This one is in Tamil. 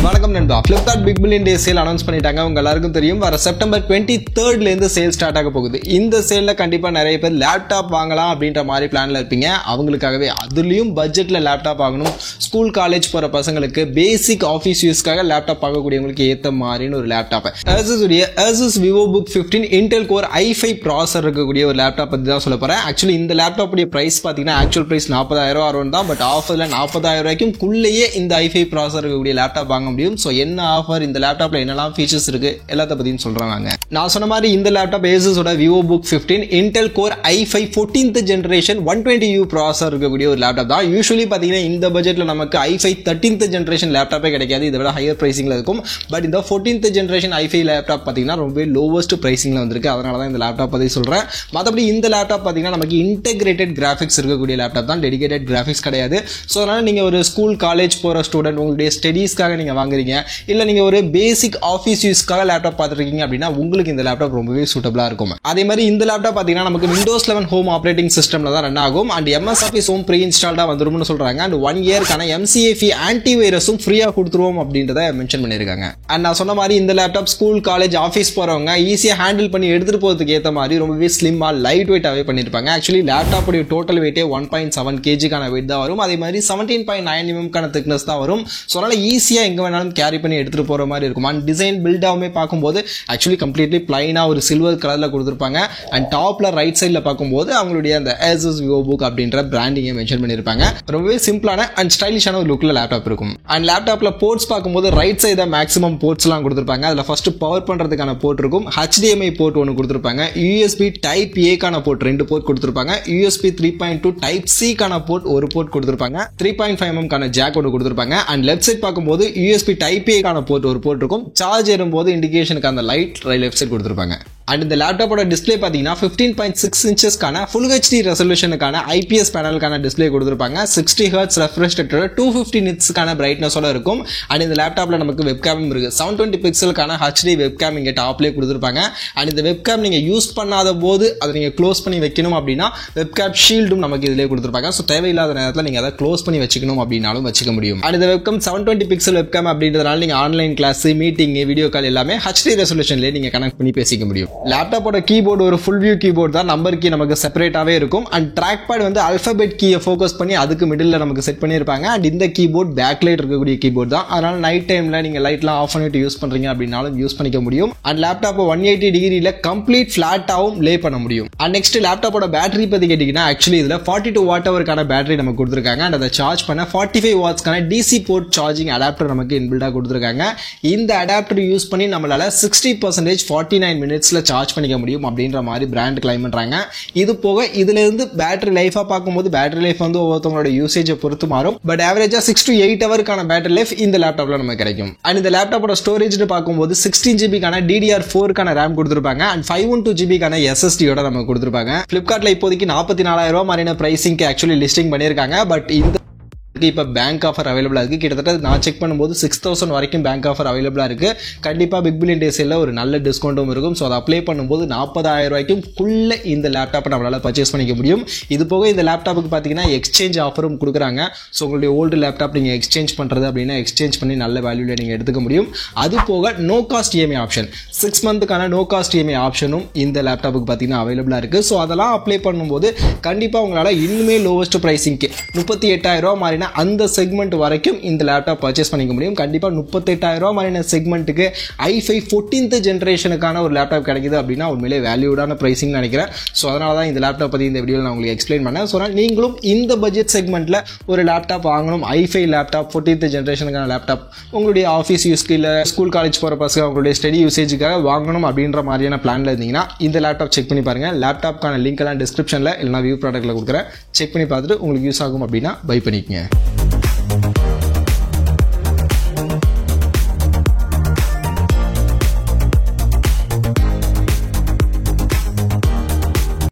வணக்கம் நண்பா. Flipkart Big Billion Day sale announce பண்ணிட்டாங்க. உங்க எல்லாருக்கும் தெரியும், வர செப்டம்பர் 23rd ல இருந்து சேல் ஸ்டார்ட் ஆக போகுது. இந்த சேல்ல கண்டிப்பா நிறைய பேர் லேப்டாப் வாங்கலாம் அப்படின்ற மாதிரி பிளான்ல இருப்பீங்க. அவங்களுக்காகவே அதுலயும் பட்ஜெட்ல லேப்டாப் வாங்கணும், ஸ்கூல் காலேஜ் போற பசங்களுக்கு பேசிக் ஆஃபீஸ் யூஸ்க்காக லேப்டாப் பார்க்கக்கூடியவங்களுக்கு ஏத்த மாதிரின்னு ஒரு லேப்டாப் Asus உடைய Asus VivoBook 15 Intel Core i5 processor இருக்கக்கூடிய ஒரு லேப்டாப் பத்தி தான் சொல்ல போறேன். ஆக்சுவலி இந்த லேப்டாப் உடைய பிரைஸ் பாத்தீங்கன்னா ஆக்சுவல் பிரைஸ் 40,000 ரூபாய் தான். பட் ஆஃபர்ல 40,000 ரூபாய்க்கும் குள்ளேயே இந்த i5 ப்ராசஸர் இருக்கக்கூடிய லேப்டாப் வாங்க முடியும். சோ என்ன ஆஃபர், இந்த லேப்டாப்ல என்னெல்லாம் ஃபீச்சர்ஸ் இருக்கு, எல்லாத்த பத்தியும் சொல்றாங்க. நான் சொன்ன மாதிரி இந்த லேப்டாப் Asus ஓட VivoBook 15 Intel Core i5 14th generation 120U processor இருக்கக்கூடிய ஒரு லேப்டாப் தான். யூசுவலி பாத்தீங்கன்னா இந்த பட்ஜெட்ல நமக்கு i5 13th generation லேப்டாப்பே கிடைக்காது, இதை விட ஹையர் பிரைசிங்ல இருக்கும். பட் இந்த 14th generation i5 லேப்டாப் பாத்தீங்கன்னா ரொம்ப லோவஸ்ட் பிரைசிங்ல வந்திருக்கு. அதனால தான் இந்த லேப்டாப் பத்தி சொல்றேன். மற்றபடி இந்த லேப்டாப் பாத்தீங்கன்னா நமக்கு இன்டெகிரேட்டட் கிராஃபிக்ஸ் இருக்கக்கூடிய லேப்டாப் தான், டெடிகேட்டட் கிராஃபிக்ஸ் கிடையாது. ஸோ அதனால நீங்க ஒரு ஸ்கூல் காலேஜ் போற ஸ்டூடெண்ட், உங்களுடைய ஸ்டடீஸ்க்காக நீங்க வாங்குறீங்க, இல்ல நீங்க ஒரு பேசிக் ஆஃபீஸ் யூஸ்க்காக லேப்டாப் பார்த்துருக்கீங்க அப்படின்னா உங்களுக்கு இந்த லேப்டாப் ரொம்பவே சூட்டபிளா இருக்கும். அதே மாதிரி இந்த லேப்டாப் பாத்தீங்கன்னா நமக்கு Windows 11 ஹோம் ஆப்ரேட்டிங் சிஸ்டம்ல தான் ரன் ஆகும். அண்ட் MS Office ஹோம் ப்ரீ இன்ஸ்டால்டா வந்துரும்னு சொல்றாங்க. அண்ட் 1 இயர்க்கான MCAFE ஆன்டி வைரஸும் ஃப்ரீயா கொடுத்துருவோம் அப்படின்றத மென்ஷன் பண்ணிருக்காங்க. அண்ட் நான் சொன்ன மாதிரி இந்த லேப்டாப் ஸ்கூல் காலேஜ் ஆஃபீஸ் போறவங்க ஈஸியா ஹேண்டில் பண்ணி எடுத்துட்டு போறதுக்கு ஏற்ற மாதிரி ரொம்பவே ஸ்லிம்மா லைட் வெயிட்டாவே பண்ணிருப்பாங்க. ஆக்சுவலி லேப்டாப் உடைய டோட்டல் வெயிட்டே 1.7 kg வெயிட் தான் வரும். அதே மாதிரி 17.9 mm திக்னஸ் தான் வரும். ஸோ அதனால ஈஸியா எங்க வேணாலும் கேரி பண்ணி எடுத்துட்டு போற மாதிரி இருக்கும். அண்ட் டிசைன் பில்டாவுமே பார்க்கும்போது ஆக்சுவலி கம்ப்ளீட்லி பிளைனா ஒரு சில்வர் கலர்ல கொடுத்துருப்பாங்க. அண்ட் டாப்ல ரைட் சைட்ல பார்க்கும்போது அவங்களுடைய அந்த Asus VivoBook அப்படின்ற பிராண்டிங்கை மென்ஷன் பண்ணிருப்பாங்க. ரொம்பவே சிம்பிளான அண்ட் ஸ்டைலிஷான ஒரு லுக்ல லேப்டாப் இருக்கும். அண்ட் லேப்டாப்ல போர்ட்ஸ் பார்க்கும்போது ரைட் சைடு தான் மேக்ஸிமம் போர்ட்ஸ் எல்லாம் கொடுத்துருப்பாங்க. அதுல ஃபர்ஸ்ட் பவர் பண்றதுக்கான போர்ட் இருக்கும், HDMI போர்ட் ஒன்று கொடுத்துருப்பாங்க, USB Type A கான போர்ட் 2 போர்ட் கொடுத்துருப்பாங்க, USB 3.2 Type C கான போர்ட் ஒரு போர்ட் கொடுத்துருப்பாங்க, 3.5 mm கான ஜாக் ஒன்று கொடுத்துருப்பாங்க. அண்ட் லெஃப்ட் சைட் பார்க்கும்போது USB Type A கான போர்ட் ஒரு போர்ட் இருக்கும், சார்ஜ் ஏறும்போது இண்டிகேஷனுக்கு அந்த லைட் லெஃப்ட் சைட் கொடுத்துருப்பாங்க. அண்ட் இந்த லேப்டாப்போட டிஸ்பிளே பாத்தீங்கன்னா 15.6 inches-க்கான Full HD ரெசல்யூஷனுக்கான IPS பேனலுக்கான டிஸ்பிளே கொடுத்துருப்பாங்க. 60 Hz ரெஃப்ரெஷ் ரேட்டோட 250 nits-க்கான பிரைட்னஸோட இருக்கும். அண்ட் இந்த லேப்டாப்ல நமக்கு வெப்கேமும் இருக்கு. 720 பிக்சலுக்கான HD வெப்கேம் இங்க டாப்லேயே கொடுத்துருப்பாங்க. அண்ட் இந்த வெப்கேம் நீங்க யூஸ் பண்ணாத போது அதை நீங்க க்ளோஸ் பண்ணி வைக்கணும் அப்படின்னா வெப்கேம் ஷீல்டும் நமக்கு இதுலேயே கொடுத்துருப்பாங்க. ஸோ தேவையில்லாத நேரத்தில் நீங்க அதை க்ளோஸ் பண்ணி வச்சுக்கணும் அப்படின்னாலும் வச்சுக்க முடியும். அண்ட் இந்த வெப்கேம் 720 பிக்சல் வெப்கேம் அப்படின்றதுனால நீங்க online class, meeting, video call எல்லாமே HD ரெசல்யூஷன்லேயே நீங்க கனெக்ட் பண்ணி பேசிக்க முடியும். லேப்டாப்போட கீபோர்டு ஒரு ஃபுல் வியூ கீபோர்டு தான், நம்பர் கீ நமக்கு செப்பரேட்டாவே இருக்கும். அண்ட் ட்ராக் பேட் வந்து அல்பபெட் கீயை ஃபோக்கஸ் பண்ணி அதுக்கு மிடில் நமக்கு செட் பண்ணியிருப்பாங்க. அண்ட் இந்த கீபோர்ட் பேக் லைட் இருக்கக்கூடிய கீபோர்ட் தான், அதனால நைட் டைம்ல நீங்க லைட்லாம் ஆஃப் பண்ணிட்டு யூஸ் பண்றீங்க அப்படின்னாலும் யூஸ் பண்ணிக்க முடியும். அண்ட் லேப்டாப் 180 டிகிரில கம்ப்ளீட் ஃபிளாட்டாவும் லே பண்ண முடியும். அண்ட் நெக்ஸ்ட் லேப்டாப்போட பேட்டரி பத்தி கேட்டீங்கன்னா ஆக்சுவலி இதுல 42 Wh பேட்டரி நமக்கு கொடுத்துருக்காங்க. அண்ட் அதை சார்ஜ் பண்ண 45 Watts-க்கான DC போர்ட் சார்ஜிங் அடாப்டர் நமக்கு இன்பில்டா கொடுத்துருக்காங்க. இந்த அடாப்டர் யூஸ் பண்ணி நம்மளால 60% 49 minutes-ல சார்ஜ் பண்ணிக்க முடியும் அப்படின்ற மாதிரி பிராண்ட் கிளைம் பண்றாங்க. இது போக இதுல இருந்து பேட்டரி லைஃபா பார்க்கும்போது பேட்டரி லைஃப் வந்து ஒவ்வொருத்தவங்களோட யூசேஜை பொறுத்து மாறும். பட் ஆவரேஜா 6 to 8 hours-க்கான பேட்டரி லைஃப் இந்த லேப்டாப்ல நமக்கு கிடைக்கும். அண்ட் இந்த லேப்டாப்போட ஸ்டோரேஜ் பார்க்கும்போது 16 GB-க்கான DDR4-க்கான RAM கொடுத்துருப்பாங்க. அண்ட் 512 GB-க்கான SSD-யோட நமக்கு கொடுத்துருப்பாங்க. Flipkartல இப்போதைக்கு 44,000 ரூபாய் மாதிரியான பிரைசிங்க்கு ஆக்சுவலி லிஸ்டிங் பண்ணிருக்காங்க. பட் இந்த இப்ப பேங்க் ஆஃபர் அவைலபிளா இருக்கு. கிட்டத்தட்ட நான் செக் பண்ணும்போது 6,000 வரைக்கும் பேங்க் ஆஃபர் அவைலபிளா இருக்கு. கண்டிப்பா பிக் பில்லியன் டே சேல்ல ஒரு நல்ல டிஸ்கவுண்ட்டும் இருக்கும். ஸோ அதை அப்ளை பண்ணும்போது 40,000 ரூபாய்க்கும் குள்ள இந்த லேப்டாப்பை நம்மளால பர்ச்சேஸ் பண்ணிக்க முடியும். இது போக இந்த லேப்டாப்புக்கு பாத்தீங்கன்னா எக்ஸ்சேஞ்ச் ஆஃபரும் கொடுக்குறாங்க. ஸோ உங்களுடைய ஓல்டு லேப்டாப் நீங்க எக்ஸ்சேஞ்ச் பண்றது அப்படின்னா எக்ஸ்சேஞ்ச் பண்ணி நல்ல வேல்யூல நீங்க எடுத்துக்க முடியும். அது போக நோ காஸ்ட் EMI ஆப்ஷன், 6 month-க்கான நோ காஸ்ட் EMI ஆப்ஷனும் இந்த லேப்டாப்புக்கு பாத்தீங்கன்னா அவைலபிளா இருக்கு. ஸோ அதெல்லாம் அப்ளை பண்ணும்போது கண்டிப்பா உங்களால இன்னுமே லோவஸ்ட் பிரைசிங்க்கு 38,000 ரூபாய் மாதிரி அந்த செக்மெண்ட் வரைக்கும் இந்த லேப்டாப் பர்ச்சேஸ் பண்ணிக்க முடியும். கண்டிப்பா 38,000 ரூபாய் மாதிரியான செக்மெண்ட்டுக்கு i5 14th ஜெனரேஷனுக்கான ஒரு லேப்டாப் கிடைக்குது அப்படின்னா உண்மையிலே வேல்யூடான பிரைசிங் நினைக்கிறேன். ஸோ அதனால தான் இந்த லேப்டாப் பத்தி இந்த வீடியோவில் நான் உங்களுக்கு எக்ஸ்பிளைன் பண்ணேன். ஸோ நீங்களும் இந்த பட்ஜெட் செக்மெண்ட்ல ஒரு லேப்டாப் வாங்கணும், i5 லேப்டாப் 14th ஜெனரேஷனுக்கான லேப்டாப் உங்களுடைய ஆஃபீஸ் யூஸ்க்கு இல்ல ஸ்கூல் காலேஜ் போற பசங்க உங்களுடைய ஸ்டடி யூசேஜுக்காக வாங்கணும் அப்படின்ற மாதிரியான பிளான்ல இருந்தீங்கன்னா இந்த லேப்டாப் செக் பண்ணி பாருங்க. லேப்டாப்க்கான லிங்க் எல்லாம் டிஸ்கிரிப்ஷன்ல இல்லைனா வியூ ப்ராடக்ட்ல கொடுக்குறேன். செக் பண்ணி பார்த்துட்டு உங்களுக்கு யூஸ் ஆகும் அப்படின்னா பை பண்ணிக்கங்க.